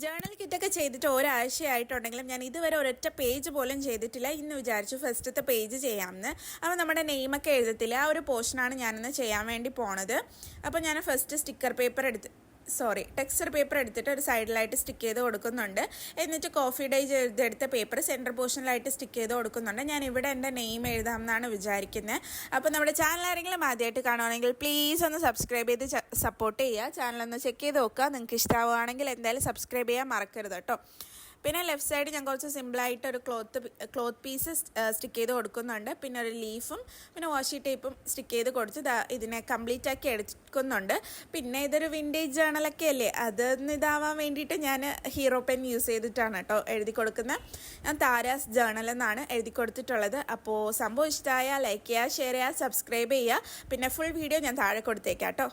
Journal കിറ്റൊക്കെ ചെയ്തിട്ട് ഒരാഴ്ചയായിട്ടുണ്ടെങ്കിലും ഞാൻ ഇതുവരെ ഒരൊറ്റ പേജ് പോലും ചെയ്തിട്ടില്ല. ഇന്ന് വിചാരിച്ചു ഫസ്റ്റത്തെ പേജ് ചെയ്യാമെന്ന്. അപ്പോൾ നമ്മുടെ നെയിമൊക്കെ എഴുതത്തില്ല, ആ ഒരു പോർഷനാണ് ഞാനിന്ന് ചെയ്യാൻ വേണ്ടി പോണത്. അപ്പോൾ ഞാൻ ഫസ്റ്റ് ടെക്സ്ചർ പേപ്പർ എടുത്തിട്ട് ഒരു സൈഡിലായിട്ട് സ്റ്റിക്ക് ചെയ്ത് കൊടുക്കുന്നുണ്ട്. എന്നിട്ട് കോഫി ഡൈ ചെയ്തെടുത്ത പേപ്പർ സെൻറ്റർ പോർഷനിലായിട്ട് സ്റ്റിക്ക് ചെയ്ത് കൊടുക്കുന്നുണ്ട്. ഞാൻ ഇവിടെ എൻ്റെ നെയിം എഴുതാമെന്നാണ് വിചാരിക്കുന്നത്. അപ്പോൾ നമ്മുടെ ചാനൽ ആരെങ്കിലും ആദ്യമായിട്ട് കാണുവാണെങ്കിൽ പ്ലീസ് ഒന്ന് സബ്സ്ക്രൈബ് ചെയ്ത് സപ്പോർട്ട് ചെയ്യുക. ചാനലൊന്ന് ചെക്ക് ചെയ്ത് നോക്കുക. നിങ്ങൾക്ക് ഇഷ്ടമാവുകയാണെങ്കിൽ എന്തായാലും സബ്സ്ക്രൈബ് ചെയ്യാൻ മറക്കരുത് കേട്ടോ. പിന്നെ ലെഫ്റ്റ് സൈഡ് ഞാൻ കുറച്ച് സിമ്പിളായിട്ട് ഒരു ക്ലോത്ത് പീസ് സ്റ്റിക്ക് ചെയ്ത് കൊടുക്കുന്നുണ്ട്. പിന്നെ ഒരു ലീഫും പിന്നെ വാഷി ടേപ്പും സ്റ്റിക്ക് ചെയ്ത് കൊടുത്ത് ഇതിനെ കംപ്ലീറ്റ് ആക്കി എടുക്കുന്നുണ്ട്. പിന്നെ ഇതൊരു വിൻറ്റേജ് ജേണലൊക്കെ അല്ലേ, അതൊന്ന് ഇതാവാൻ വേണ്ടിയിട്ട് ഞാൻ ഹീറോ പെൻ യൂസ് ചെയ്തിട്ടാണ് കേട്ടോ എഴുതി കൊടുക്കുന്നത്. ഞാൻ താരാസ് ജേണൽ എന്നാണ് എഴുതി കൊടുത്തിട്ടുള്ളത്. അപ്പോൾ സംഭവം ഇഷ്ടമായാൽ ലൈക്ക് ചെയ്യുക, ഷെയർ ചെയ്യുക, സബ്സ്ക്രൈബ് ചെയ്യുക. പിന്നെ ഫുൾ വീഡിയോ ഞാൻ താഴെ കൊടുത്തേക്കാം കേട്ടോ.